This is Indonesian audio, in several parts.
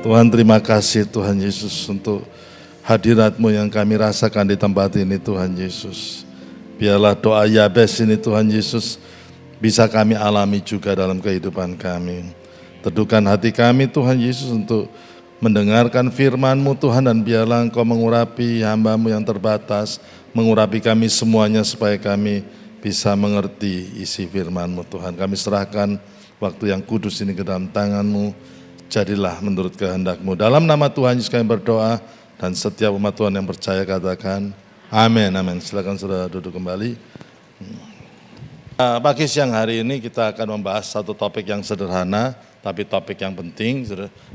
Tuhan, terima kasih Tuhan Yesus untuk hadirat-Mu yang kami rasakan di tempat ini Tuhan Yesus. Biarlah doa Yabes ini Tuhan Yesus bisa kami alami juga dalam kehidupan kami. Teduhkan hati kami Tuhan Yesus untuk mendengarkan firman-Mu Tuhan, dan biarlah Engkau mengurapi hamba-Mu yang terbatas, mengurapi kami semuanya supaya kami bisa mengerti isi firman-Mu Tuhan. Kami serahkan waktu yang kudus ini ke dalam tangan-Mu, jadilah menurut kehendak-Mu. Dalam nama Tuhan Yesus kami berdoa, dan setiap umat Tuhan yang percaya katakan amin, amin. Silakan saudara duduk kembali. Pagi siang hari ini kita akan membahas satu topik yang sederhana, tapi topik yang penting,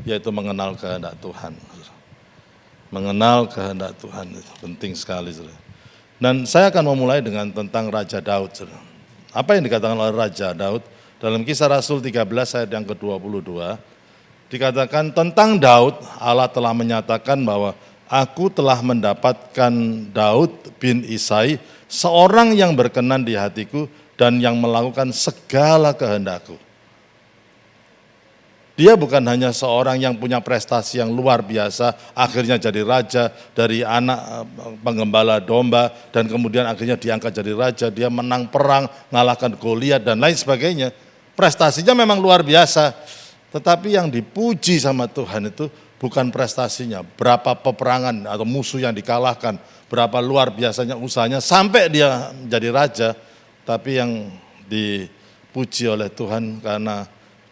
yaitu mengenal kehendak Tuhan. Mengenal kehendak Tuhan itu penting sekali. Dan saya akan memulai dengan tentang Raja Daud. Apa yang dikatakan oleh Raja Daud? Dalam Kisah Rasul 13 ayat yang ke-22, dikatakan tentang Daud, Allah telah menyatakan bahwa aku telah mendapatkan Daud bin Isai, seorang yang berkenan di hatiku dan yang melakukan segala kehendakku. Dia bukan hanya seorang yang punya prestasi yang luar biasa, akhirnya jadi raja dari anak penggembala domba, dan kemudian akhirnya diangkat jadi raja, dia menang perang, mengalahkan Goliat dan lain sebagainya. Prestasinya memang luar biasa, tetapi yang dipuji sama Tuhan itu bukan prestasinya, berapa peperangan atau musuh yang dikalahkan, berapa luar biasanya usahanya sampai dia menjadi raja, tapi yang dipuji oleh Tuhan karena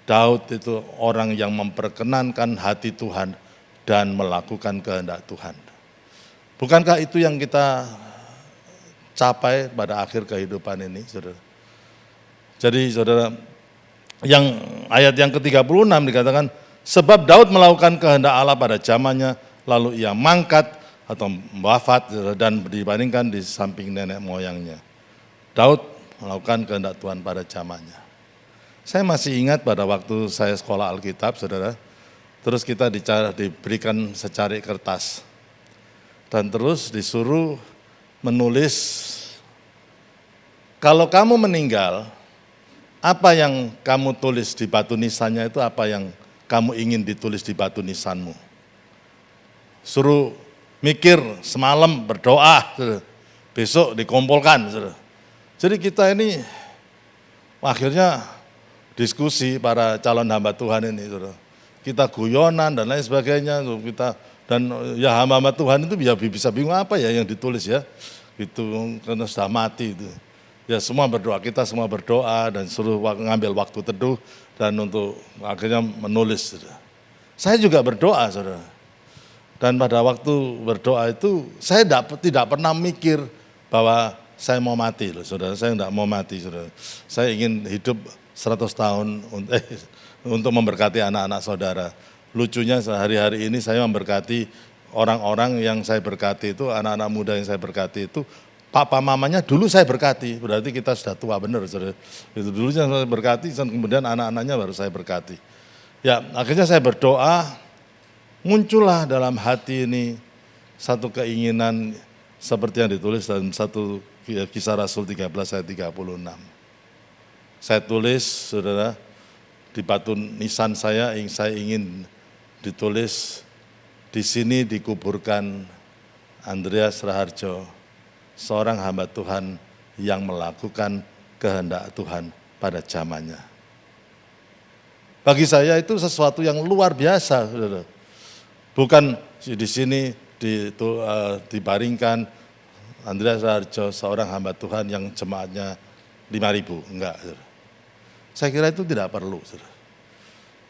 Daud itu orang yang memperkenankan hati Tuhan dan melakukan kehendak Tuhan. Bukankah itu yang kita capai pada akhir kehidupan ini, saudara? Jadi saudara, yang ayat yang ke-36 dikatakan, sebab Daud melakukan kehendak Allah pada zamannya, lalu ia mangkat atau wafat dan dibandingkan di samping nenek moyangnya. Daud melakukan kehendak Tuhan pada zamannya. Saya masih ingat pada waktu saya sekolah Alkitab, saudara, terus kita diberikan secari kertas, dan terus disuruh menulis, kalau kamu meninggal, apa yang kamu tulis di batu nisannya itu apa yang kamu ingin ditulis di batu nisanmu. Suruh mikir semalam, berdoa, saudara. Besok dikumpulkan. Saudara. Jadi kita ini akhirnya diskusi para calon hamba Tuhan ini, saudara. Kita guyonan dan lain sebagainya, dan ya hamba-hamba Tuhan itu bisa bingung apa ya yang ditulis ya, itu karena sudah mati itu. Ya semua berdoa, kita semua berdoa dan suruh ngambil waktu teduh dan untuk akhirnya menulis. Saudara. Saya juga berdoa, saudara. Dan pada waktu berdoa itu saya tidak pernah mikir bahwa saya mau mati, loh, saudara. Saya tidak mau mati, saudara. Saya ingin hidup 100 tahun untuk memberkati anak-anak saudara. Lucunya sehari-hari ini saya memberkati orang-orang yang saya berkati itu, anak-anak muda yang saya berkati itu, papa mamanya dulu saya berkati, berarti kita sudah tua benar, saudara. Itu dulu saya berkati, dan kemudian anak-anaknya baru saya berkati. Ya, akhirnya saya berdoa, muncullah dalam hati ini satu keinginan seperti yang ditulis dalam satu Kisah Rasul 13 ayat 36. Saya tulis, saudara, di batu nisan saya ingin ditulis, di sini dikuburkan Andreas Raharjo, seorang hamba Tuhan yang melakukan kehendak Tuhan pada zamannya. Bagi saya itu sesuatu yang luar biasa, saudara. Bukan di sini dibaringkan Andreas Raharjo, seorang hamba Tuhan yang jemaatnya 5.000, enggak, saudara. Saya kira itu tidak perlu, saudara.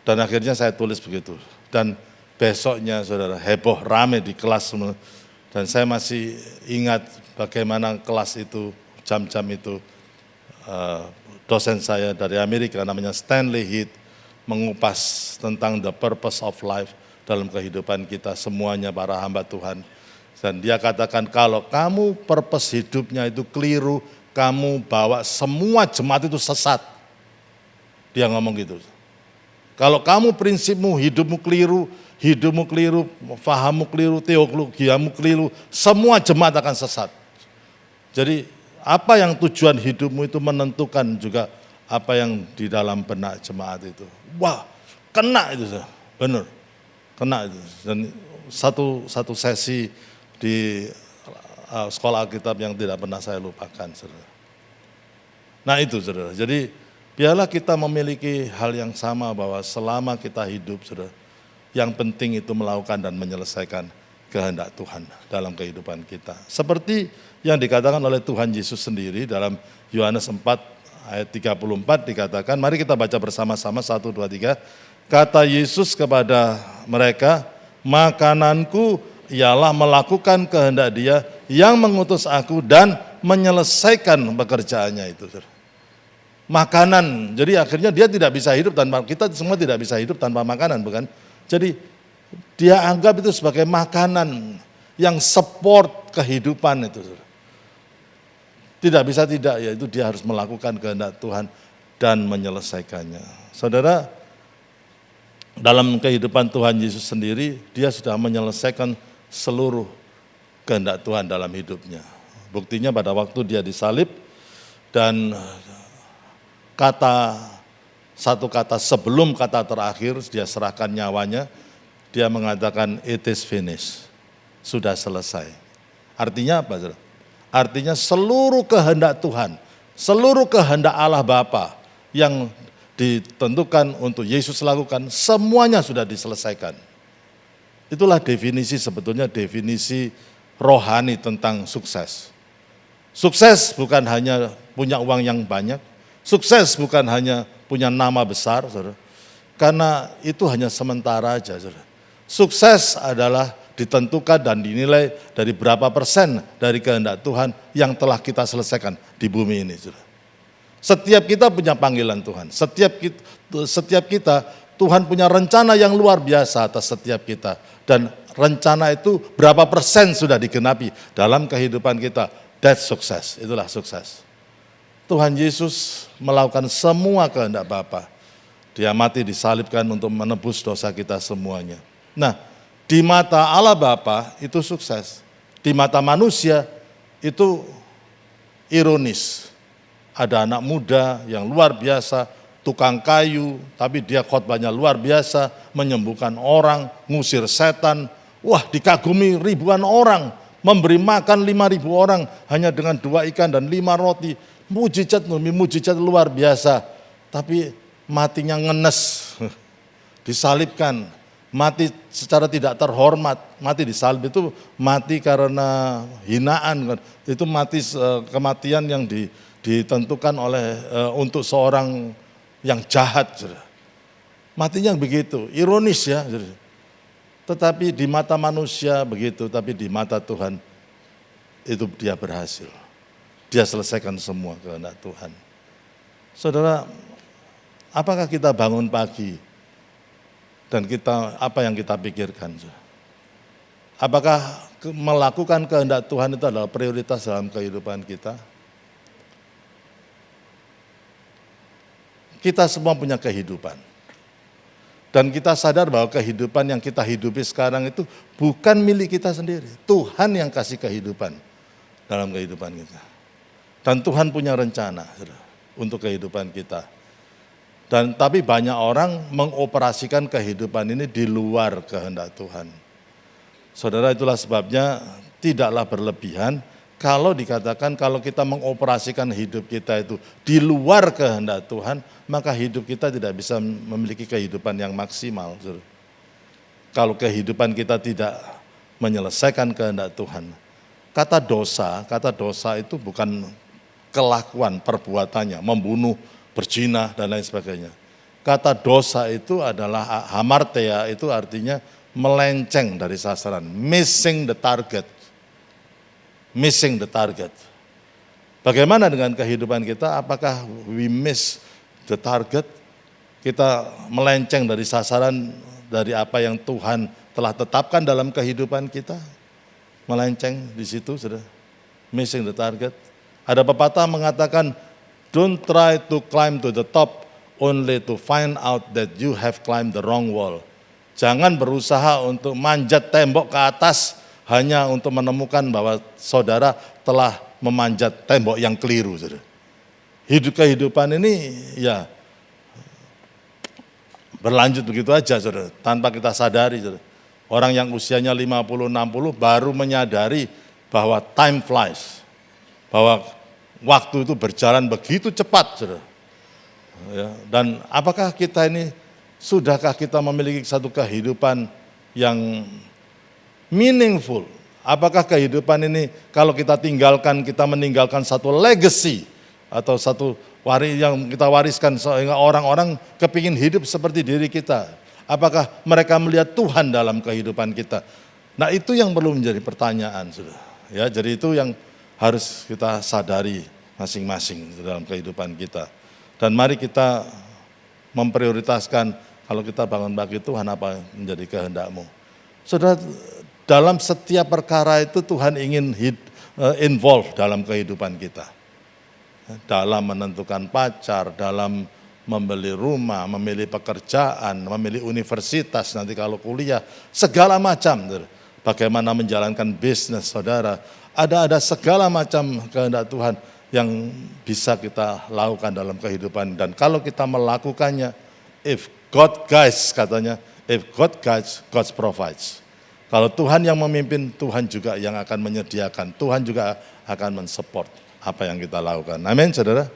Dan akhirnya saya tulis begitu. Dan besoknya, saudara, heboh, rame di kelas. Dan saya masih ingat bagaimana kelas itu, jam-jam itu, dosen saya dari Amerika namanya Stanley Heath mengupas tentang the purpose of life dalam kehidupan kita semuanya para hamba Tuhan. Dan dia katakan kalau kamu purpose hidupnya itu keliru, kamu bawa semua jemaat itu sesat. Dia ngomong gitu. Kalau kamu prinsipmu, hidupmu keliru, fahammu keliru, teologiamu keliru, semua jemaat akan sesat. Jadi apa yang tujuan hidupmu itu menentukan juga apa yang di dalam benak jemaat itu. Wah, kena itu, benar. kena itu. Dan satu sesi di sekolah Alkitab yang tidak pernah saya lupakan, saudara. Nah itu, saudara. Jadi biarlah kita memiliki hal yang sama bahwa selama kita hidup, saudara, yang penting itu melakukan dan menyelesaikan kehendak Tuhan dalam kehidupan kita. Seperti yang dikatakan oleh Tuhan Yesus sendiri dalam Yohanes 4 ayat 34 dikatakan, mari kita baca bersama-sama 1, 2, 3. Kata Yesus kepada mereka, makananku ialah melakukan kehendak Dia yang mengutus aku dan menyelesaikan pekerjaannya itu. Makanan, jadi akhirnya dia tidak bisa hidup tanpa, kita semua tidak bisa hidup tanpa makanan, bukan? Jadi dia anggap itu sebagai makanan yang support kehidupan itu. Tidak bisa tidak, yaitu dia harus melakukan kehendak Tuhan dan menyelesaikannya. Saudara, dalam kehidupan Tuhan Yesus sendiri, dia sudah menyelesaikan seluruh kehendak Tuhan dalam hidupnya. Buktinya pada waktu dia disalib dan satu kata sebelum kata terakhir dia serahkan nyawanya, dia mengatakan it is finished, sudah selesai. Artinya apa, saudara? Artinya seluruh kehendak Tuhan, seluruh kehendak Allah Bapa yang ditentukan untuk Yesus lakukan, semuanya sudah diselesaikan. Itulah definisi, sebetulnya definisi rohani tentang sukses. Sukses bukan hanya punya uang yang banyak, sukses bukan hanya punya nama besar, saudara. Karena itu hanya sementara aja, saudara. Sukses adalah ditentukan dan dinilai dari berapa persen dari kehendak Tuhan yang telah kita selesaikan di bumi ini, saudara. Setiap kita punya panggilan Tuhan, setiap kita Tuhan punya rencana yang luar biasa atas setiap kita, dan rencana itu berapa persen sudah digenapi dalam kehidupan kita. That's sukses, itulah sukses. Tuhan Yesus melakukan semua kehendak Bapa. Dia mati disalibkan untuk menebus dosa kita semuanya. Nah, di mata Allah Bapa itu sukses. Di mata manusia itu ironis. Ada anak muda yang luar biasa, tukang kayu, tapi dia khotbahnya luar biasa, menyembuhkan orang, ngusir setan. Wah, dikagumi ribuan orang, memberi makan 5.000 orang hanya dengan 2 ikan dan 5 roti. Mujizat luar biasa. Tapi matinya ngenes, disalibkan, mati secara tidak terhormat. Mati disalib itu mati karena hinaan, itu mati kematian yang ditentukan oleh untuk seorang yang jahat. Matinya begitu, ironis ya. Tetapi di mata manusia begitu, tapi di mata Tuhan itu dia berhasil. Dia selesaikan semua kehendak Tuhan. Saudara, apakah kita bangun pagi dan apa yang kita pikirkan? Apakah melakukan kehendak Tuhan itu adalah prioritas dalam kehidupan kita? Kita semua punya kehidupan. Dan kita sadar bahwa kehidupan yang kita hidupi sekarang itu bukan milik kita sendiri. Tuhan yang kasih kehidupan dalam kehidupan kita. Dan Tuhan punya rencana untuk kehidupan kita. Tapi banyak orang mengoperasikan kehidupan ini di luar kehendak Tuhan. Saudara, itulah sebabnya tidaklah berlebihan kalau dikatakan kalau kita mengoperasikan hidup kita itu di luar kehendak Tuhan, maka hidup kita tidak bisa memiliki kehidupan yang maksimal. Kalau kehidupan kita tidak menyelesaikan kehendak Tuhan. Kata dosa itu bukan kelakuan perbuatannya, membunuh, berzina, dan lain sebagainya. Kata dosa itu adalah hamartia, itu artinya melenceng dari sasaran, missing the target. Missing the target. Bagaimana dengan kehidupan kita? Apakah we miss the target? Kita melenceng dari sasaran dari apa yang Tuhan telah tetapkan dalam kehidupan kita? Melenceng di situ, sudah. Missing the target. Ada pepatah mengatakan, don't try to climb to the top only to find out that you have climbed the wrong wall. Jangan berusaha untuk manjat tembok ke atas hanya untuk menemukan bahwa saudara telah memanjat tembok yang keliru. Kehidupan ini ya berlanjut begitu aja, saudara, tanpa kita sadari. Saudara. Orang yang usianya 50-60 baru menyadari bahwa time flies, bahwa waktu itu berjalan begitu cepat, saudara. Ya, dan apakah kita ini, sudahkah kita memiliki satu kehidupan yang meaningful? Apakah kehidupan ini kalau kita tinggalkan, kita meninggalkan satu legacy atau satu yang kita wariskan sehingga orang-orang kepingin hidup seperti diri kita? Apakah mereka melihat Tuhan dalam kehidupan kita? Nah, itu yang perlu menjadi pertanyaan, saudara. Ya, jadi itu yang harus kita sadari masing-masing dalam kehidupan kita. Dan mari kita memprioritaskan, kalau kita bangun bagi Tuhan, apa menjadi kehendak-Mu. Saudara, dalam setiap perkara itu Tuhan ingin involve dalam kehidupan kita. Dalam menentukan pacar, dalam membeli rumah, memilih pekerjaan, memilih universitas, nanti kalau kuliah, segala macam. Bagaimana menjalankan bisnis, saudara. Ada segala macam kehendak Tuhan yang bisa kita lakukan dalam kehidupan. Dan kalau kita melakukannya, if God guides, katanya, if God guides, God provides. Kalau Tuhan yang memimpin, Tuhan juga yang akan menyediakan. Tuhan juga akan mensupport apa yang kita lakukan. Amin, saudara.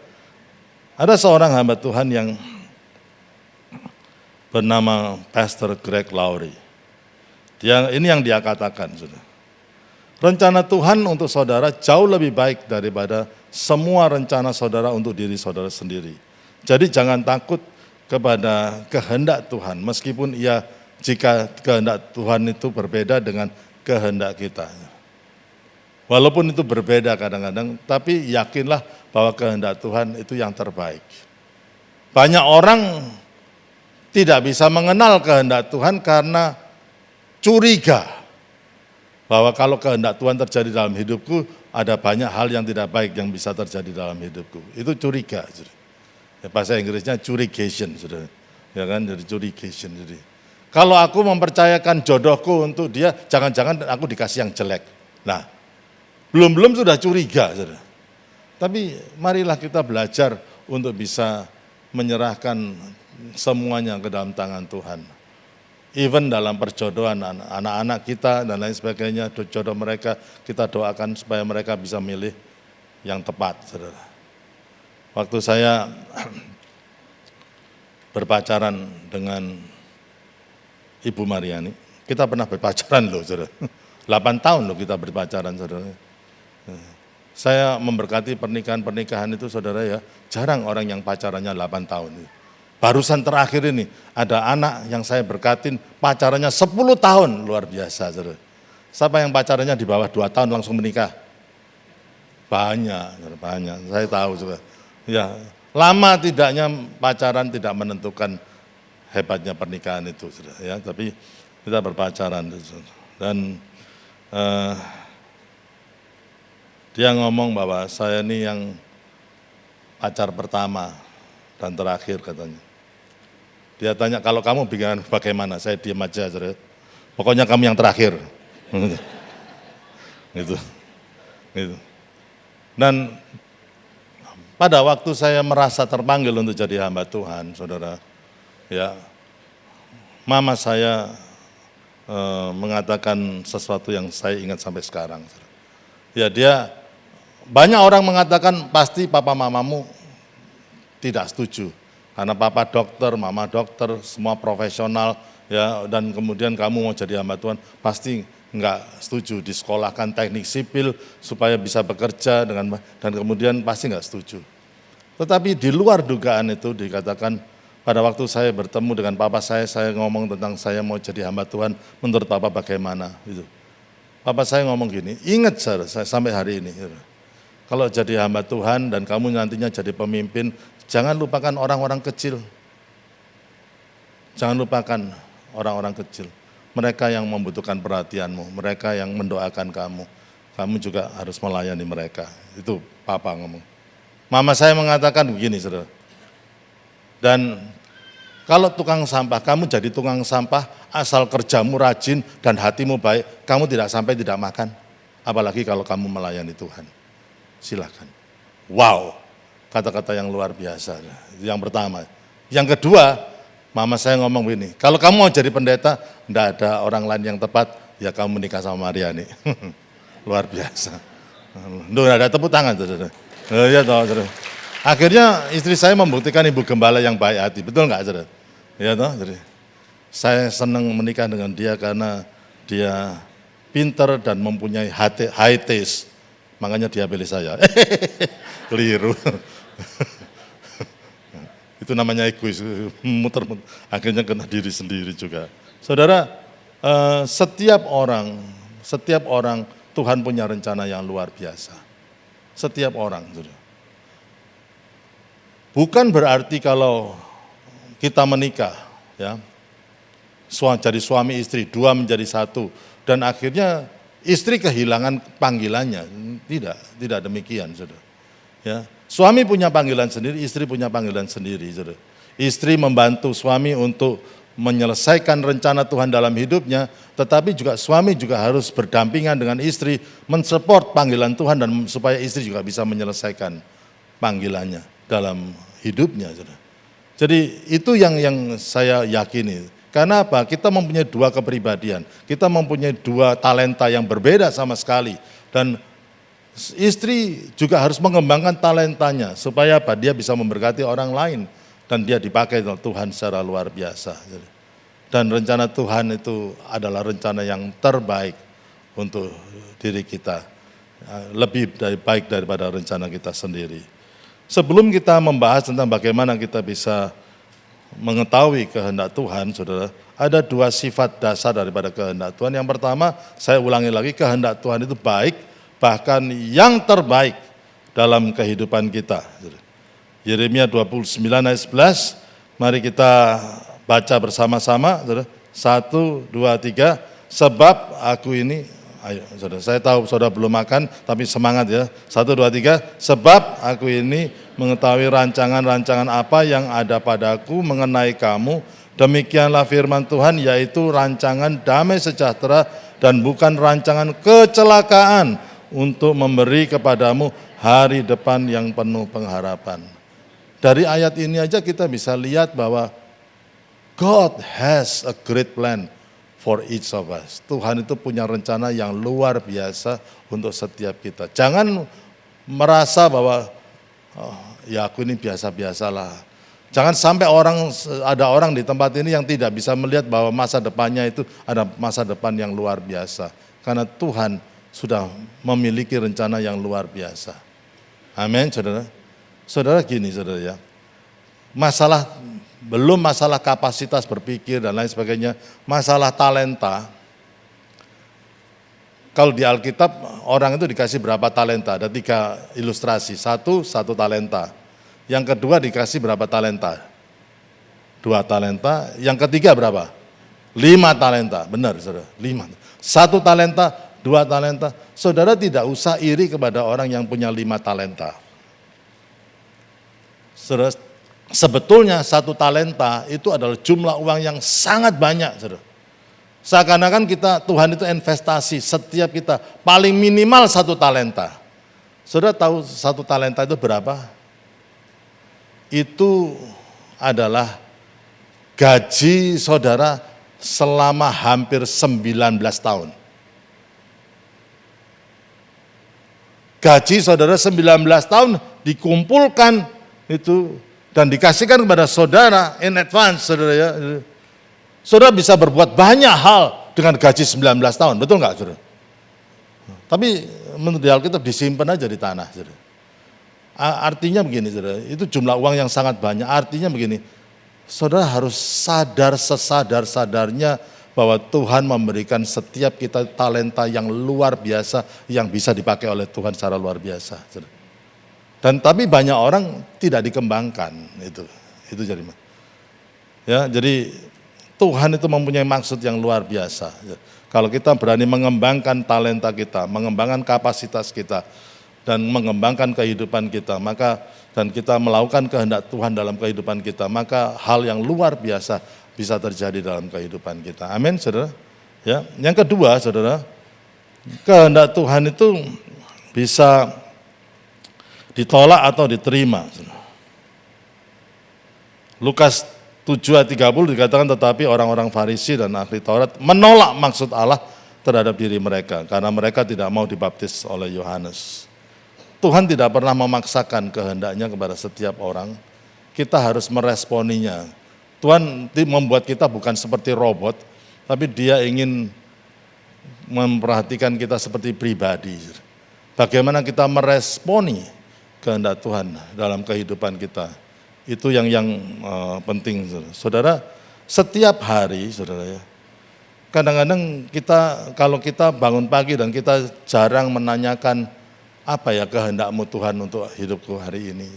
Ada seorang hamba Tuhan yang bernama Pastor Greg Laurie. Ini yang dia katakan, saudara. Rencana Tuhan untuk saudara jauh lebih baik daripada semua rencana saudara untuk diri saudara sendiri. Jadi jangan takut kepada kehendak Tuhan, meskipun jika kehendak Tuhan itu berbeda dengan kehendak kita. Walaupun itu berbeda kadang-kadang, tapi yakinlah bahwa kehendak Tuhan itu yang terbaik. Banyak orang tidak bisa mengenal kehendak Tuhan karena curiga bahwa kalau kehendak Tuhan terjadi dalam hidupku, ada banyak hal yang tidak baik yang bisa terjadi dalam hidupku. Itu curiga. Ya, bahasa Inggrisnya curigation, saudara. Ya kan, jadi curigation. Jadi, kalau aku mempercayakan jodohku untuk dia, jangan-jangan aku dikasih yang jelek. Nah, belum sudah curiga, saudara. Tapi marilah kita belajar untuk bisa menyerahkan semuanya ke dalam tangan Tuhan. Even dalam perjodohan anak-anak kita dan lain sebagainya, jodoh mereka kita doakan supaya mereka bisa milih yang tepat, saudara. Waktu saya berpacaran dengan Ibu Mariani, kita pernah berpacaran loh, saudara. 8 tahun loh kita berpacaran, saudara. Saya memberkati pernikahan itu, saudara ya, jarang orang yang pacarannya 8 tahun. Barusan terakhir ini, ada anak yang saya berkatin pacarannya 10 tahun, luar biasa, saudara. Siapa yang pacarannya di bawah 2 tahun langsung menikah? Banyak, saya tahu, saudara. Ya, lama tidaknya pacaran tidak menentukan hebatnya pernikahan itu, saudara. Ya, tapi kita berpacaran, saudara. Dan dia ngomong bahwa saya ini yang pacar pertama dan terakhir, katanya. Dia tanya, kalau kamu bingung bagaimana? Saya diam aja, saudara. Pokoknya kamu yang terakhir. Gitu. Dan pada waktu saya merasa terpanggil untuk jadi hamba Tuhan, saudara, ya, mama saya mengatakan sesuatu yang saya ingat sampai sekarang. Ya, banyak orang mengatakan pasti papa mamamu tidak setuju. Karena papa dokter, mama dokter, semua profesional, ya, dan kemudian kamu mau jadi hamba Tuhan, pasti enggak setuju. Disekolahkan teknik sipil supaya bisa bekerja dan kemudian pasti enggak setuju. Tetapi di luar dugaan itu dikatakan, pada waktu saya bertemu dengan papa saya ngomong tentang saya mau jadi hamba Tuhan, menurut papa bagaimana? Gitu. Papa saya ngomong gini, ingat saya sampai hari ini, kalau jadi hamba Tuhan dan kamu nantinya jadi pemimpin, jangan lupakan orang-orang kecil. Jangan lupakan orang-orang kecil. Mereka yang membutuhkan perhatianmu, mereka yang mendoakan kamu. Kamu juga harus melayani mereka. Itu papa ngomong. Mama saya mengatakan begini, saudara. Dan kalau tukang sampah, kamu jadi tukang sampah, asal kerjamu rajin dan hatimu baik, kamu tidak sampai tidak makan. Apalagi kalau kamu melayani Tuhan. Silakan. Wow, kata-kata yang luar biasa. Itu yang pertama. Yang kedua, Mama saya ngomong begini, kalau kamu mau jadi pendeta, enggak ada orang lain yang tepat, ya kamu menikah sama Mariani. Luar biasa. Duh, ada tepuk tangan, saudara. Ya, saudara. Akhirnya istri saya membuktikan ibu gembala yang baik hati, betul nggak, saudara? Ya, toh, saudara. Saya senang menikah dengan dia karena dia pinter dan mempunyai high taste, makanya dia pilih saya. Keliru. Itu namanya egois, muter-muter, akhirnya kena diri sendiri juga. Saudara, setiap orang Tuhan punya rencana yang luar biasa. Setiap orang. Saudara. Bukan berarti kalau kita menikah, ya, jadi suami istri, dua menjadi satu, dan akhirnya istri kehilangan panggilannya. Tidak demikian, saudara. Ya. Suami punya panggilan sendiri, istri punya panggilan sendiri. Saudara. Istri membantu suami untuk menyelesaikan rencana Tuhan dalam hidupnya, tetapi juga suami juga harus berdampingan dengan istri, mensupport panggilan Tuhan dan supaya istri juga bisa menyelesaikan panggilannya dalam hidupnya. Saudara. Jadi itu yang saya yakini. Karena apa? Kita mempunyai dua kepribadian, kita mempunyai dua talenta yang berbeda sama sekali, dan istri juga harus mengembangkan talentanya supaya apa? Dia bisa memberkati orang lain dan dia dipakai oleh Tuhan secara luar biasa. Dan rencana Tuhan itu adalah rencana yang terbaik untuk diri kita, lebih baik daripada rencana kita sendiri. Sebelum kita membahas tentang bagaimana kita bisa mengetahui kehendak Tuhan, saudara, ada dua sifat dasar daripada kehendak Tuhan. Yang pertama, saya ulangi lagi, kehendak Tuhan itu baik, bahkan yang terbaik dalam kehidupan kita. Yeremia 29 ayat 11, mari kita baca bersama-sama. 1, 2, 3, sebab aku ini, ayo saudara, saya tahu saudara belum makan, tapi semangat ya. 1, 2, 3, sebab aku ini mengetahui rancangan-rancangan apa yang ada padaku mengenai kamu, demikianlah firman Tuhan, yaitu rancangan damai sejahtera dan bukan rancangan kecelakaan, untuk memberi kepadamu hari depan yang penuh pengharapan. Dari ayat ini aja kita bisa lihat bahwa God has a great plan for each of us. Tuhan itu punya rencana yang luar biasa untuk setiap kita. Jangan merasa bahwa ya aku ini biasa-biasalah. Jangan sampai ada orang di tempat ini yang tidak bisa melihat bahwa masa depannya itu ada masa depan yang luar biasa. Karena Tuhan sudah memiliki rencana yang luar biasa. Amin, saudara. Saudara gini, saudara ya. Belum masalah kapasitas berpikir dan lain sebagainya, masalah talenta. Kalau di Alkitab orang itu dikasih berapa talenta? Ada 3 ilustrasi. 1 talenta. Yang kedua dikasih berapa talenta? 2 talenta. Yang ketiga berapa? 5 talenta. Benar, saudara. 5. 1 talenta, 2 talenta. Saudara tidak usah iri kepada orang yang punya 5 talenta. Saudara, sebetulnya 1 talenta itu adalah jumlah uang yang sangat banyak, saudara. Seakan-akan Tuhan itu investasi, setiap kita paling minimal 1 talenta. Saudara tahu 1 talenta itu berapa? Itu adalah gaji saudara selama hampir 19 tahun. Gaji saudara 19 tahun dikumpulkan itu dan dikasihkan kepada saudara in advance, saudara ya. Saudara bisa berbuat banyak hal dengan gaji 19 tahun, betul nggak, saudara? Tapi menurut Alkitab disimpan aja di tanah, saudara. Artinya begini, saudara, itu jumlah uang yang sangat banyak. Artinya begini, saudara harus sadar sesadar-sadarnya bahwa Tuhan memberikan setiap kita talenta yang luar biasa yang bisa dipakai oleh Tuhan secara luar biasa. Dan tapi banyak orang tidak dikembangkan itu jadi. Ya, jadi Tuhan itu mempunyai maksud yang luar biasa. Kalau kita berani mengembangkan talenta kita, mengembangkan kapasitas kita, dan mengembangkan kehidupan kita, dan kita melakukan kehendak Tuhan dalam kehidupan kita, maka hal yang luar biasa bisa terjadi dalam kehidupan kita. Amin, saudara. Ya, yang kedua, saudara, kehendak Tuhan itu bisa ditolak atau diterima. Lukas 7 ayat 30 dikatakan tetapi orang-orang Farisi dan ahli Taurat menolak maksud Allah terhadap diri mereka karena mereka tidak mau dibaptis oleh Yohanes. Tuhan tidak pernah memaksakan kehendaknya kepada setiap orang. Kita harus meresponinya. Tuhan membuat kita bukan seperti robot, tapi Dia ingin memperhatikan kita seperti pribadi. Bagaimana kita meresponi kehendak Tuhan dalam kehidupan kita. Itu yang penting, saudara. Setiap hari, saudara ya. Kadang-kadang kalau kita bangun pagi dan kita jarang menanyakan apa ya kehendakmu Tuhan untuk hidupku hari ini.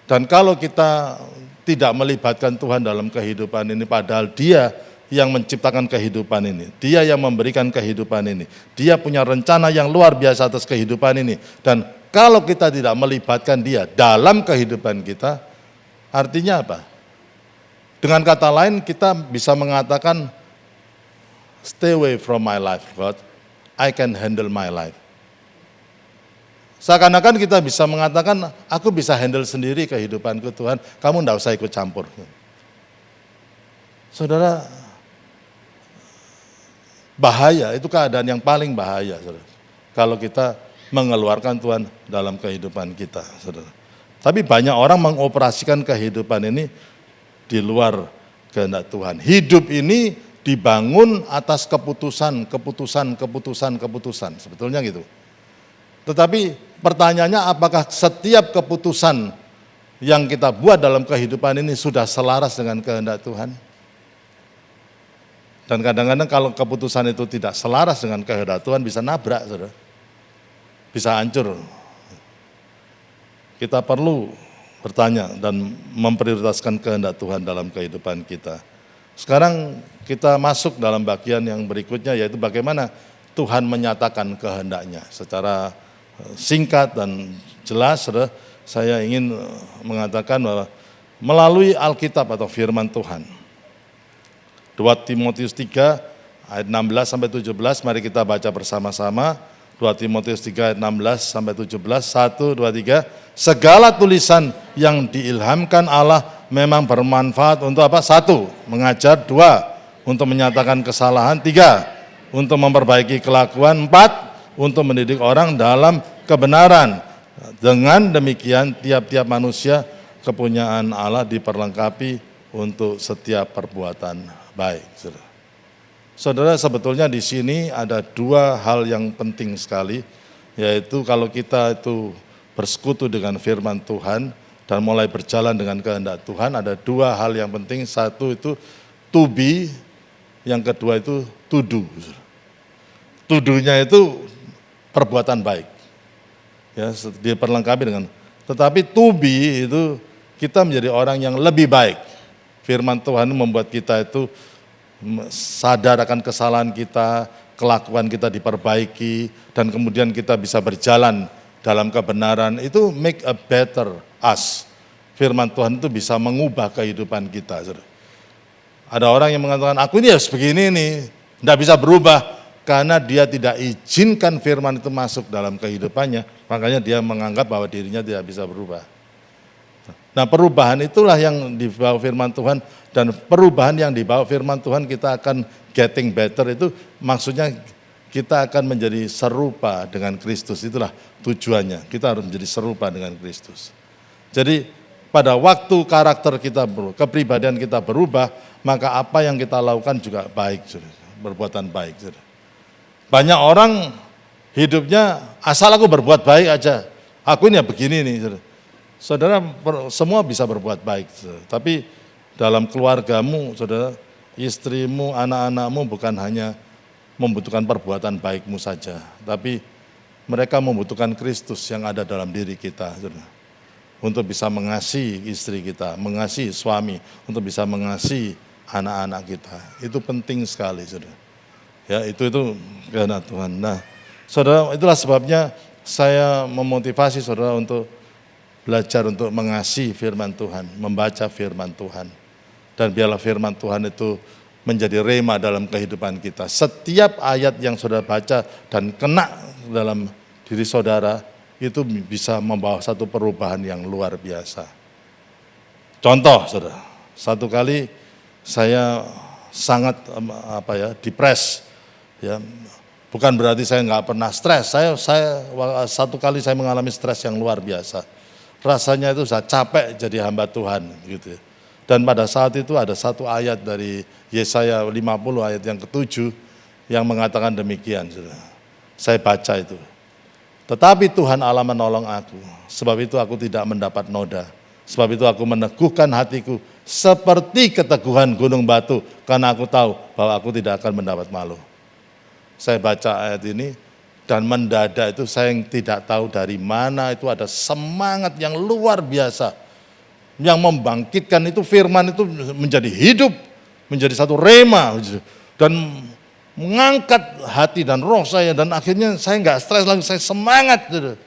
Dan kalau kita tidak melibatkan Tuhan dalam kehidupan ini, padahal Dia yang menciptakan kehidupan ini, Dia yang memberikan kehidupan ini, Dia punya rencana yang luar biasa atas kehidupan ini. Dan kalau kita tidak melibatkan Dia dalam kehidupan kita, artinya apa? Dengan kata lain kita bisa mengatakan, stay away from my life, God. I can handle my life. Seakan-akan kita bisa mengatakan, aku bisa handle sendiri kehidupanku Tuhan, kamu enggak usah ikut campur. Saudara, bahaya, itu keadaan yang paling bahaya, saudara. Kalau kita mengeluarkan Tuhan dalam kehidupan kita, saudara. Tapi banyak orang mengoperasikan kehidupan ini di luar kehendak Tuhan. Hidup ini dibangun atas keputusan. Sebetulnya gitu. Tetapi pertanyaannya apakah setiap keputusan yang kita buat dalam kehidupan ini sudah selaras dengan kehendak Tuhan? Dan kadang-kadang kalau keputusan itu tidak selaras dengan kehendak Tuhan bisa nabrak, saudara. Bisa hancur. Kita perlu bertanya dan memprioritaskan kehendak Tuhan dalam kehidupan kita. Sekarang kita masuk dalam bagian yang berikutnya, yaitu bagaimana Tuhan menyatakan kehendaknya. Secara singkat dan jelas, saudara, saya ingin mengatakan bahwa melalui Alkitab atau firman Tuhan. 2 Timotius 3 ayat 16 sampai 17, mari kita baca bersama-sama. 2 Timotius 3 ayat 16 sampai 17, 1, 2, 3. Segala tulisan yang diilhamkan Allah memang bermanfaat untuk apa? 1, mengajar. 2, untuk menyatakan kesalahan. 3, untuk memperbaiki kelakuan. 4, untuk mendidik orang dalam kebenaran. Dengan demikian tiap-tiap manusia kepunyaan Allah diperlengkapi untuk setiap perbuatan baik. Saudara, sebetulnya di sini ada 2 hal yang penting sekali, yaitu kalau kita itu bersekutu dengan firman Tuhan dan mulai berjalan dengan kehendak Tuhan, ada 2 hal yang penting. 1 itu to be, yang kedua itu to do. To do-nya itu perbuatan baik. Ya, diperlengkapi dengan, tetapi to be itu kita menjadi orang yang lebih baik. Firman Tuhan membuat kita itu sadar akan kesalahan kita, kelakuan kita diperbaiki, dan kemudian kita bisa berjalan dalam kebenaran. Itu make a better us. Firman Tuhan itu bisa mengubah kehidupan kita. Ada orang yang mengatakan, aku ini harus begini nih, tidak bisa berubah, karena dia tidak izinkan firman itu masuk dalam kehidupannya, makanya dia menganggap bahwa dirinya tidak bisa berubah. Nah, perubahan itulah yang dibawa firman Tuhan, dan perubahan yang dibawa firman Tuhan kita akan getting better, itu maksudnya kita akan menjadi serupa dengan Kristus. Itulah tujuannya, kita harus menjadi serupa dengan Kristus. Jadi pada waktu karakter kita berubah, kepribadian kita berubah, maka apa yang kita lakukan juga baik, berbuatan baik. Banyak orang hidupnya asal aku berbuat baik aja, aku ini ya begini nih. Saudara, semua bisa berbuat baik, tapi dalam keluargamu, saudara, istrimu, anak-anakmu bukan hanya membutuhkan perbuatan baikmu saja, tapi mereka membutuhkan Kristus yang ada dalam diri kita, saudara, untuk bisa mengasihi istri kita, mengasihi suami, untuk bisa mengasihi anak-anak kita. Itu penting sekali, saudara. Ya, itu kehendak Tuhan. Nah, saudara, itulah sebabnya saya memotivasi saudara untuk belajar untuk mengasihi firman Tuhan, membaca firman Tuhan. Dan biarlah firman Tuhan itu menjadi rema dalam kehidupan kita. Setiap ayat yang saudara baca dan kena dalam diri saudara, itu bisa membawa satu perubahan yang luar biasa. Contoh, saudara, Satu kali saya sangat depres, ya. Bukan berarti saya nggak pernah stres. Satu kali saya mengalami stres yang luar biasa. Rasanya itu saya capek jadi hamba Tuhan, gitu. Dan pada saat itu ada satu ayat dari Yesaya 50 ayat yang ke-7 yang mengatakan demikian. Saya baca itu. Tetapi Tuhan Allah menolong aku, sebab itu aku tidak mendapat noda. Sebab itu aku meneguhkan hatiku seperti keteguhan gunung batu, karena aku tahu bahwa aku tidak akan mendapat malu. Saya baca ayat ini dan mendadak itu saya yang tidak tahu dari mana itu ada semangat yang luar biasa. Yang membangkitkan itu firman itu menjadi hidup, menjadi satu rema dan mengangkat hati dan roh saya, dan akhirnya saya nggak stres lagi, saya semangat gitu.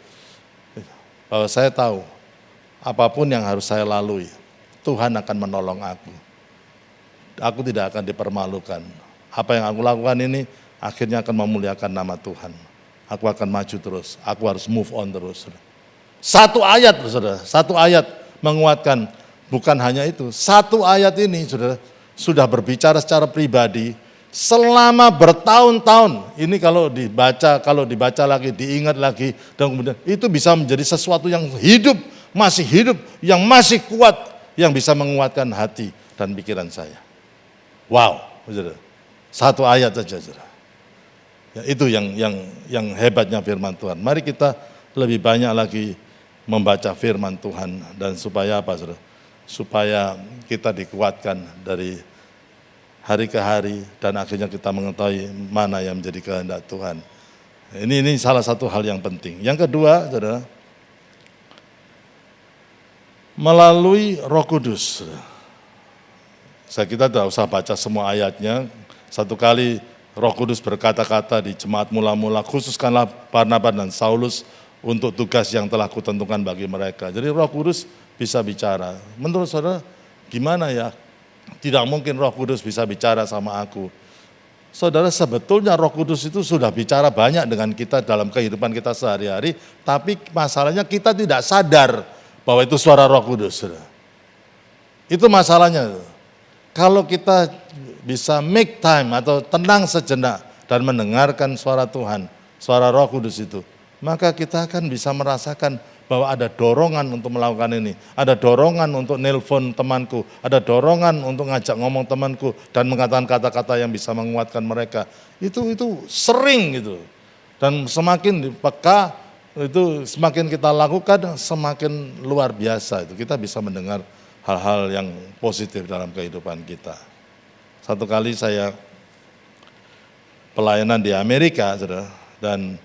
Bahwa saya tahu apapun yang harus saya lalui, Tuhan akan menolong aku. Aku tidak akan dipermalukan. Apa yang aku lakukan ini akhirnya akan memuliakan nama Tuhan. Aku akan maju terus, aku harus move on terus. Satu ayat, saudara, satu ayat menguatkan. Bukan hanya itu, satu ayat ini sudah berbicara secara pribadi selama bertahun-tahun. Ini kalau dibaca lagi, diingat lagi, dan kemudian itu bisa menjadi sesuatu yang hidup, yang masih kuat, yang bisa menguatkan hati dan pikiran saya. Wow, saudara. Satu ayat saja, saudara. Ya, itu yang hebatnya firman Tuhan. Mari kita lebih banyak lagi membaca firman Tuhan, dan supaya apa, saudara? Supaya kita dikuatkan dari hari ke hari, dan akhirnya kita mengetahui mana yang menjadi kehendak Tuhan. Ini salah satu hal yang penting. Yang kedua, saudara, melalui Roh Kudus. Kita tidak usah baca semua ayatnya. Satu kali Roh Kudus berkata-kata di jemaat mula-mula, khususkanlah Barnabas dan Saulus untuk tugas yang telah kutentukan bagi mereka. Jadi Roh Kudus bisa bicara. Menurut saudara, gimana ya? Tidak mungkin Roh Kudus bisa bicara sama aku. Saudara, sebetulnya Roh Kudus itu sudah bicara banyak dengan kita dalam kehidupan kita sehari-hari, tapi masalahnya kita tidak sadar bahwa itu suara Roh Kudus. Saudara. Itu masalahnya. Kalau kita bisa make time atau tenang sejenak dan mendengarkan suara Tuhan, suara Roh Kudus itu, maka kita akan bisa merasakan bahwa ada dorongan untuk melakukan ini, ada dorongan untuk nelpon temanku, ada dorongan untuk ngajak ngomong temanku dan mengatakan kata-kata yang bisa menguatkan mereka. Itu sering gitu. Dan semakin peka itu, semakin kita lakukan semakin luar biasa itu. Kita bisa mendengar hal-hal yang positif dalam kehidupan kita. Satu kali saya pelayanan di Amerika, saudara, dan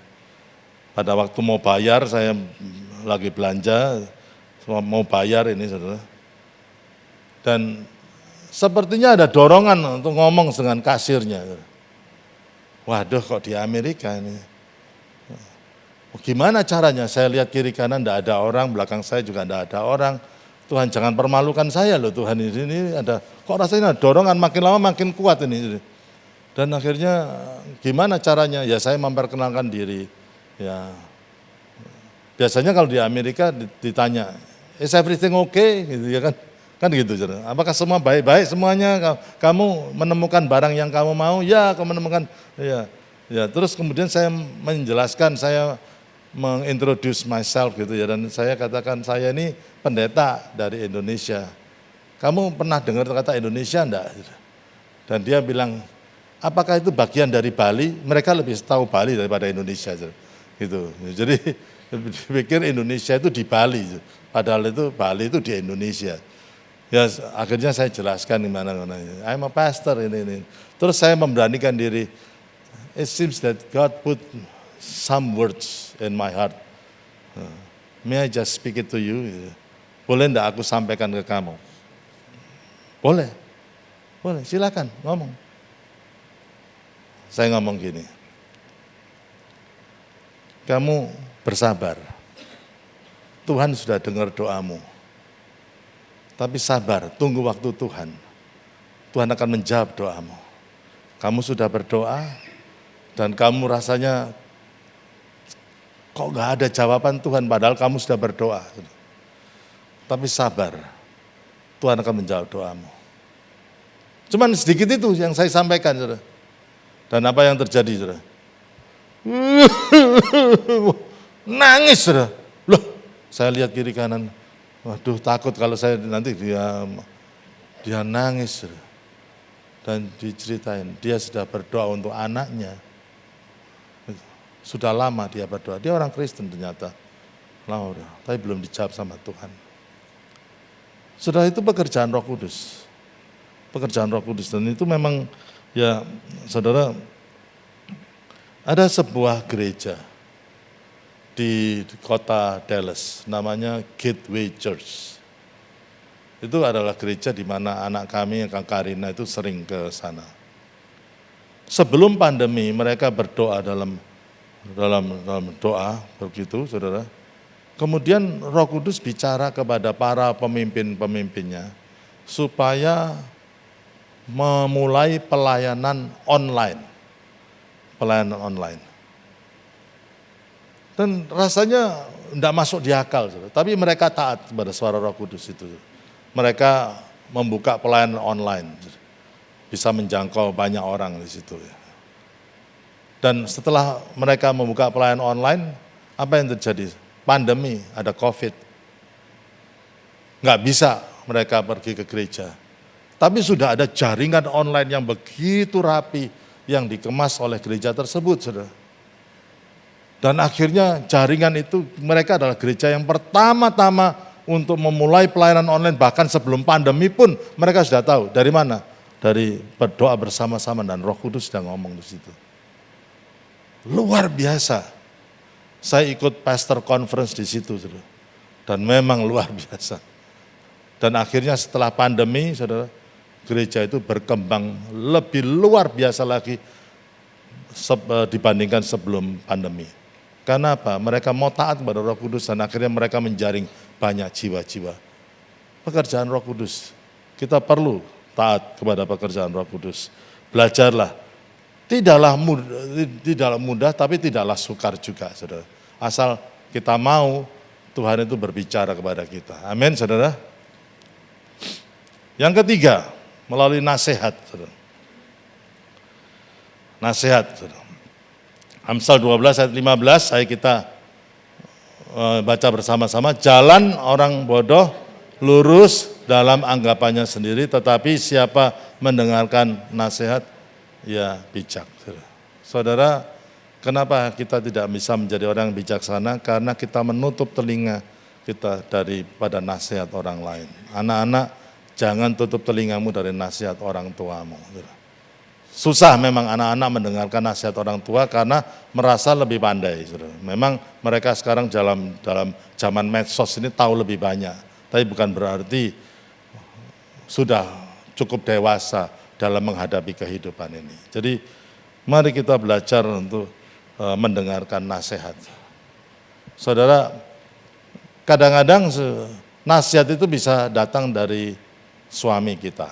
pada waktu mau bayar, saya lagi belanja, mau bayar ini, saudara. Dan sepertinya ada dorongan untuk ngomong dengan kasirnya. Waduh, kok di Amerika ini? Gimana caranya? Saya lihat kiri kanan tidak ada orang, belakang saya juga tidak ada orang. Tuhan jangan permalukan saya loh, Tuhan ini ada. Kok rasanya dorongan makin lama makin kuat ini. Dan akhirnya gimana caranya? Ya saya memperkenalkan diri. Ya, biasanya kalau di Amerika ditanya, is everything okay? Gitu ya kan? Kan gitu. Apakah semua baik-baik semuanya? Kamu menemukan barang yang kamu mau? Ya, kamu menemukan. Ya. Terus kemudian saya menjelaskan, saya mengintroduce myself gitu ya, dan saya katakan saya ini pendeta dari Indonesia. Kamu pernah dengar kata Indonesia enggak? Dan dia bilang, apakah itu bagian dari Bali? Mereka lebih tahu Bali daripada Indonesia. Gitu. Jadi pikir Indonesia itu di Bali, padahal itu Bali itu di Indonesia. Ya akhirnya saya jelaskan gimana. I'm a pastor ini. Terus saya memberanikan diri. It seems that God put some words in my heart. May I just speak it to you? Boleh enggak aku sampaikan ke kamu? Boleh, silakan ngomong. Saya ngomong gini. Kamu bersabar. Tuhan sudah dengar doamu. Tapi sabar, tunggu waktu Tuhan. Tuhan akan menjawab doamu. Kamu sudah berdoa dan kamu rasanya kok gak ada jawaban Tuhan padahal kamu sudah berdoa. Tapi sabar. Tuhan akan menjawab doamu. Cuman sedikit itu yang saya sampaikan, saudara. Dan apa yang terjadi, saudara? Nangis, saudara. Loh, saya lihat kiri kanan. Waduh, takut kalau saya nanti dia nangis, saudara. Dan diceritain, dia sudah berdoa untuk anaknya. Sudah lama dia berdoa. Dia orang Kristen ternyata. Lama udah, tapi belum dijawab sama Tuhan. Sudah itu pekerjaan Roh Kudus. Pekerjaan Roh Kudus, dan itu memang ya saudara, ada sebuah gereja di kota Dallas, namanya Gateway Church. Itu adalah gereja di mana anak kami, Kang Karina itu sering ke sana. Sebelum pandemi mereka berdoa dalam doa begitu, saudara. Kemudian Roh Kudus bicara kepada para pemimpin-pemimpinnya supaya memulai pelayanan online. Pelayanan online. Dan rasanya tidak masuk di akal, saudara. Tapi mereka taat kepada suara Roh Kudus itu. Mereka membuka pelayanan online. Bisa menjangkau banyak orang di situ. Dan setelah mereka membuka pelayanan online, apa yang terjadi? Pandemi, ada COVID. Nggak bisa mereka pergi ke gereja. Tapi sudah ada jaringan online yang begitu rapi yang dikemas oleh gereja tersebut, saudara. Dan akhirnya jaringan itu mereka adalah gereja yang pertama-tama untuk memulai pelayanan online, bahkan sebelum pandemi pun mereka sudah tahu. Dari mana? Dari berdoa bersama-sama dan Roh Kudus sudah ngomong di situ. Luar biasa. Saya ikut pastor conference di situ, saudara. Dan memang luar biasa. Dan akhirnya setelah pandemi, saudara, gereja itu berkembang lebih luar biasa lagi dibandingkan sebelum pandemi. Karena apa? Mereka mau taat kepada Roh Kudus dan akhirnya mereka menjaring banyak jiwa-jiwa. Pekerjaan Roh Kudus. Kita perlu taat kepada pekerjaan Roh Kudus. Belajarlah. Tidaklah mudah, tapi tidaklah sukar juga, saudara. Asal kita mau, Tuhan itu berbicara kepada kita. Amin, saudara. Yang ketiga, melalui nasihat, saudara. Nasihat, saudara. Amsal 12 ayat 15, kita baca bersama-sama. Jalan orang bodoh lurus dalam anggapannya sendiri, tetapi siapa mendengarkan nasihat, ya bijak. Saudara, kenapa kita tidak bisa menjadi orang yang bijaksana? Karena kita menutup telinga kita daripada nasihat orang lain. Anak-anak, jangan tutup telingamu dari nasihat orang tuamu. Susah memang anak-anak mendengarkan nasihat orang tua karena merasa lebih pandai. Memang mereka sekarang dalam zaman medsos ini tahu lebih banyak. Tapi bukan berarti sudah cukup dewasa dalam menghadapi kehidupan ini. Jadi mari kita belajar untuk mendengarkan nasihat. Saudara, kadang-kadang nasihat itu bisa datang dari suami kita.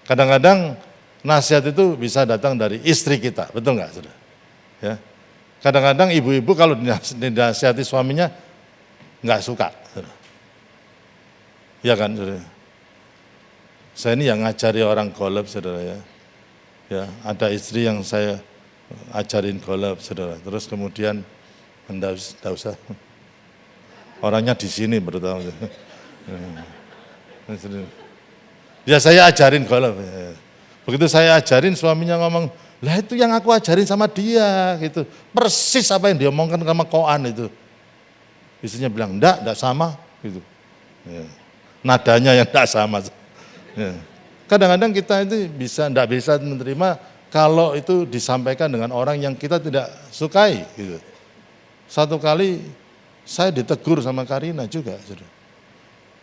Kadang-kadang nasihat itu bisa datang dari istri kita, betul nggak, saudara? Ya. Kadang-kadang ibu-ibu kalau dinasihati suaminya nggak suka, saudara. Ya kan, saudara? Saya ini yang ngajari orang golf, saudara ya. Ya, ada istri yang saya ajarin golf, saudara. Terus kemudian enggak usah. Orangnya di sini bertahun. Ya saya ajarin golf. Begitu saya ajarin, suaminya ngomong, lah itu yang aku ajarin sama dia, gitu. Persis apa yang dia omongkan sama koan itu. Istrinya bilang, enggak sama, gitu. Ya. Nadanya yang enggak sama. Ya. Kadang-kadang kita itu tidak bisa menerima kalau itu disampaikan dengan orang yang kita tidak sukai. Gitu. Satu kali saya ditegur sama Karina juga, saudara.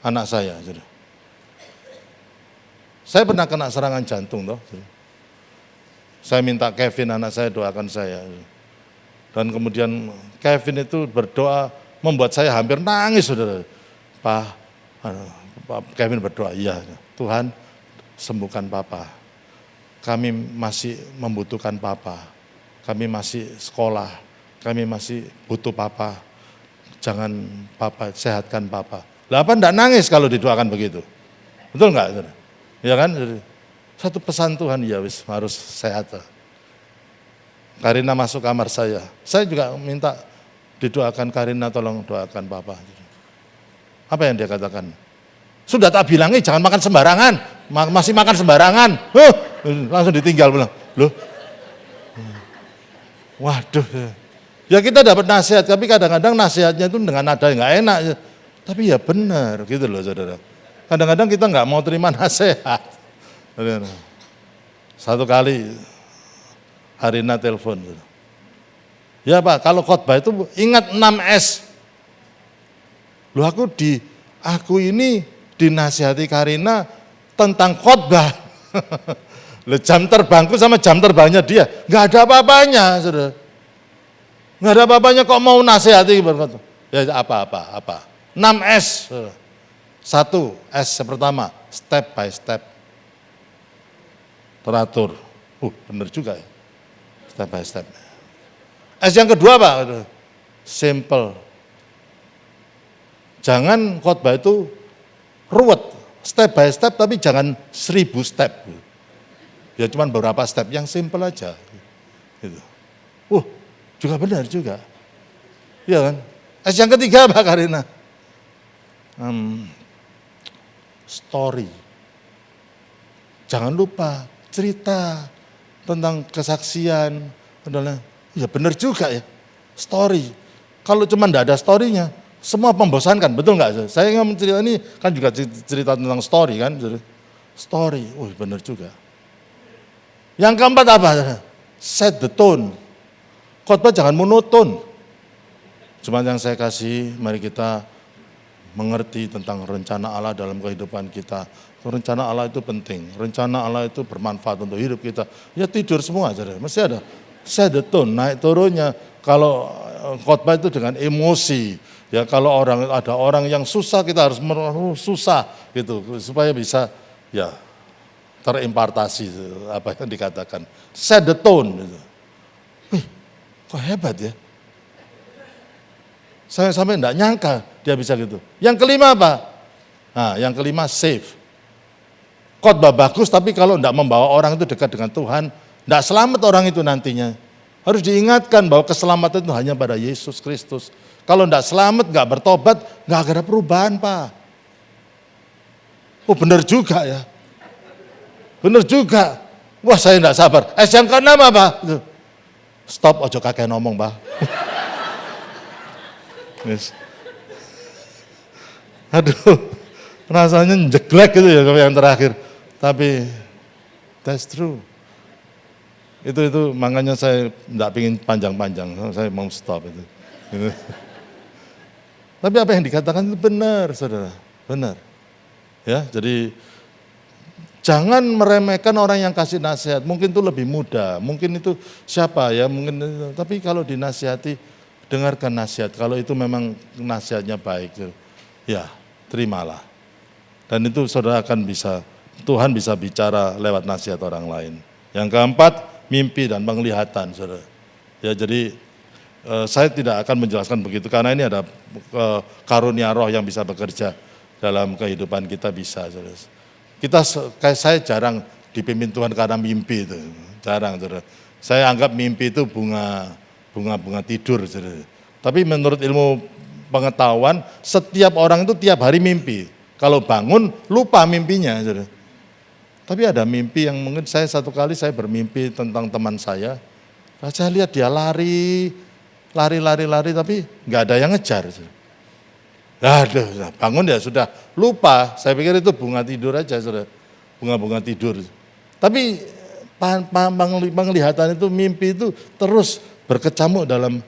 Anak saya. Saudara. Saya pernah kena serangan jantung, toh. Saudara. Saya minta Kevin, anak saya, doakan saya. Dan kemudian Kevin itu berdoa membuat saya hampir nangis, saudara. Pak Kevin berdoa, iya Tuhan sembuhkan Papa. Kami masih membutuhkan Papa. Kami masih sekolah. Kami masih butuh Papa. Jangan Papa, sehatkan Papa. Lah apa enggak nangis kalau didoakan begitu? Betul enggak? Ya kan? Satu pesan Tuhan, ya wis harus sehat. Karina masuk kamar saya juga minta didoakan Karina, tolong doakan Papa. Apa yang dia katakan? Sudah tak bilangi jangan makan sembarangan, masih makan sembarangan. Langsung ditinggal bilang, loh. Waduh. Ya kita dapat nasihat, tapi kadang-kadang nasihatnya itu dengan nada yang nggak enak. Tapi ya benar gitu loh saudara. Kadang-kadang kita nggak mau terima nasihat. Satu kali Harina telepon. Ya Pak, kalau khotbah itu ingat 6S. Loh aku ini dinasihati Karina tentang khotbah. Loh, jam terbangku sama jam terbangnya dia nggak ada apa-apanya, saudara. Nggak ada apa-apanya kok mau nasihati berkata. Ya apa? 6S. 1, S pertama, step by step. Teratur. Benar juga ya. Step by step. S yang kedua Pak, simple. Jangan khotbah itu ruwet, step by step, tapi jangan 1000 step. Ya cuman beberapa step yang simple aja. Gitu. Juga benar juga. Iya kan? S yang ketiga Pak Karina. Story. Jangan lupa cerita tentang kesaksian. Ya benar juga ya. Story. Kalau cuma enggak ada story-nya, semua membosankan, betul nggak? Saya ingin mencerita ini kan juga cerita tentang story kan. Story, benar juga. Yang keempat apa? Set the tone. Khotbah jangan monoton. Cuma yang saya kasih, mari kita mengerti tentang rencana Allah dalam kehidupan kita. Rencana Allah itu penting, rencana Allah itu bermanfaat untuk hidup kita. Ya tidur semua aja, mesti ada set the tone, naik turunnya. Kalau khotbah itu dengan emosi, ya kalau ada orang yang susah kita harus susah gitu supaya bisa ya terimpartasi apa yang dikatakan. Set the tone. Gitu. Kok hebat ya? Saya sampai enggak nyangka dia bisa gitu. Yang kelima apa? Nah, yang kelima save. Khotbah bagus tapi kalau enggak membawa orang itu dekat dengan Tuhan, enggak selamat orang itu nantinya. Harus diingatkan bahwa keselamatan itu hanya pada Yesus Kristus. Kalau enggak selamat, enggak bertobat, enggak ada perubahan Pak. Benar juga ya. Benar juga. Wah saya enggak sabar. Yang keenam apa? Stop, ojo kakek ngomong Pak. Yes. Aduh, rasanya jeglek gitu ya yang terakhir. Tapi that's true. Itu makanya saya enggak pingin panjang-panjang, saya mau stop itu. Gitu. Tapi apa yang dikatakan itu benar, saudara, benar. Ya, jadi jangan meremehkan orang yang kasih nasihat. Mungkin itu lebih muda, mungkin itu siapa ya, mungkin. Tapi kalau dinasihati, dengarkan nasihat. Kalau itu memang nasihatnya baik, ya terimalah. Dan itu saudara akan bisa, Tuhan bisa bicara lewat nasihat orang lain. Yang keempat, mimpi dan penglihatan, saudara. Ya jadi saya tidak akan menjelaskan begitu karena ini ada karunia roh yang bisa bekerja dalam kehidupan kita bisa, saudara. Kayak saya jarang dipimpin Tuhan karena mimpi itu, jarang, saudara. Saya anggap mimpi itu bunga tidur, saudara. Tapi menurut ilmu pengetahuan, setiap orang itu tiap hari mimpi. Kalau bangun lupa mimpinya, saudara. Tapi ada mimpi yang mungkin satu kali saya bermimpi tentang teman saya. Saya lihat dia lari, tapi nggak ada yang ngejar. Aduh, bangun ya sudah lupa. Saya pikir itu bunga tidur aja, saudara. Bunga tidur. Tapi penglihatan itu, mimpi itu terus berkecamuk dalam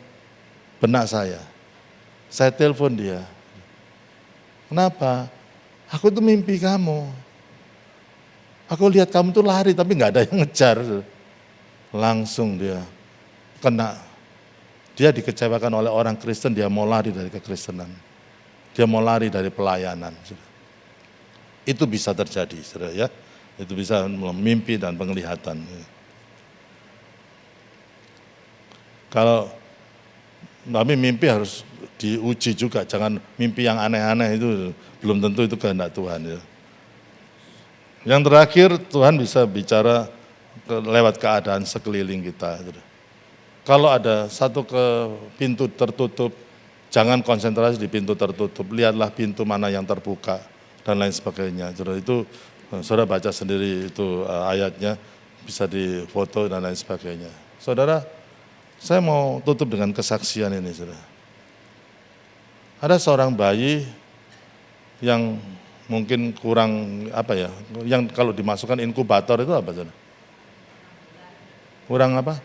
benak saya. Saya telepon dia. Kenapa? Aku tuh mimpi kamu. Aku lihat kamu tuh lari tapi nggak ada yang ngejar. Langsung dia kena. Dia dikecewakan oleh orang Kristen, dia mau lari dari kekristenan. Dia mau lari dari pelayanan. Itu bisa terjadi, saudara ya. Itu bisa mimpi dan penglihatan. Kalau kami mimpi harus diuji juga, jangan mimpi yang aneh-aneh itu belum tentu itu kehendak Tuhan ya. Yang terakhir, Tuhan bisa bicara lewat keadaan sekeliling kita. Kalau ada satu pintu tertutup, jangan konsentrasi di pintu tertutup, lihatlah pintu mana yang terbuka dan lain sebagainya. Itu saudara baca sendiri itu ayatnya, bisa difoto dan lain sebagainya. Saudara, saya mau tutup dengan kesaksian ini, saudara. Ada seorang bayi yang mungkin kurang yang kalau dimasukkan inkubator itu apa, saudara? Kurang apa?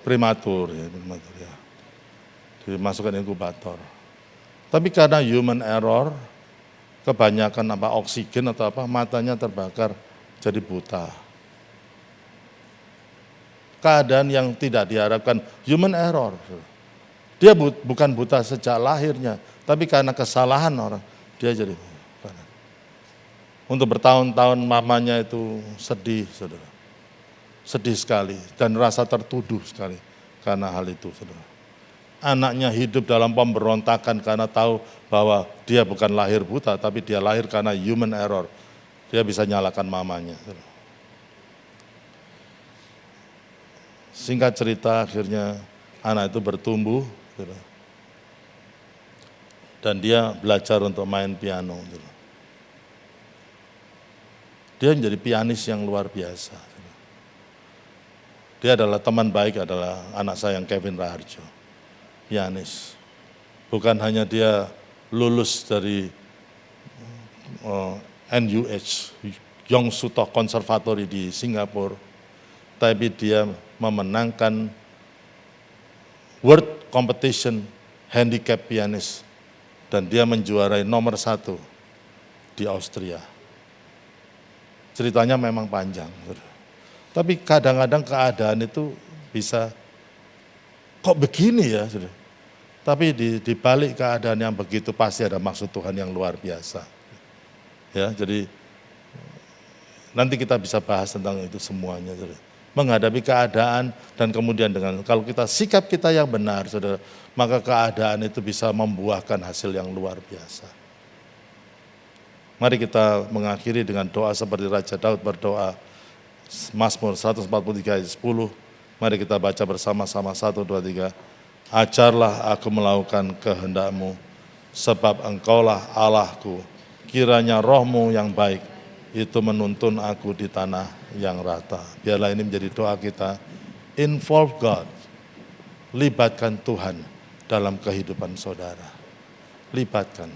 Prematur ya. Dimasukkan inkubator. Tapi karena human error, kebanyakan oksigen atau matanya terbakar jadi buta. Keadaan yang tidak diharapkan, human error. Dia bukan buta sejak lahirnya, tapi karena kesalahan orang, dia jadi buta. Untuk bertahun-tahun mamanya itu sedih, saudara. Sedih sekali dan rasa tertuduh sekali karena hal itu, saudara. Anaknya hidup dalam pemberontakan karena tahu bahwa dia bukan lahir buta, tapi dia lahir karena human error. Dia bisa nyalakan mamanya. Singkat cerita, akhirnya anak itu bertumbuh, dan dia belajar untuk main piano. Dia menjadi pianis yang luar biasa. Dia adalah teman baik, adalah anak saya yang Kevin Raharjo, pianis. Bukan hanya dia lulus dari NUH, Yong Soo Conservatory di Singapura, tapi dia memenangkan World Competition Handicap Pianist dan dia menjuarai nomor 1 di Austria. Ceritanya memang panjang, tapi kadang-kadang keadaan itu bisa kok begini ya, tapi di balik keadaan yang begitu pasti ada maksud Tuhan yang luar biasa. Ya, jadi nanti kita bisa bahas tentang itu semuanya, menghadapi keadaan dan kemudian kalau kita sikap kita yang benar, saudara, maka keadaan itu bisa membuahkan hasil yang luar biasa. Mari kita mengakhiri dengan doa seperti Raja Daud berdoa, Mazmur 143 ayat 10, mari kita baca bersama-sama 1, 2, 3. Ajarlah aku melakukan kehendak-Mu, sebab Engkaulah Allahku, kiranya roh-Mu yang baik itu menuntun aku di tanah yang rata. Biarlah ini menjadi doa kita, involve God, libatkan Tuhan dalam kehidupan saudara. Libatkan,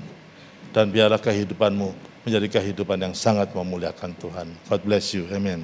dan biarlah kehidupanmu menjadi kehidupan yang sangat memuliakan Tuhan. God bless you, amen.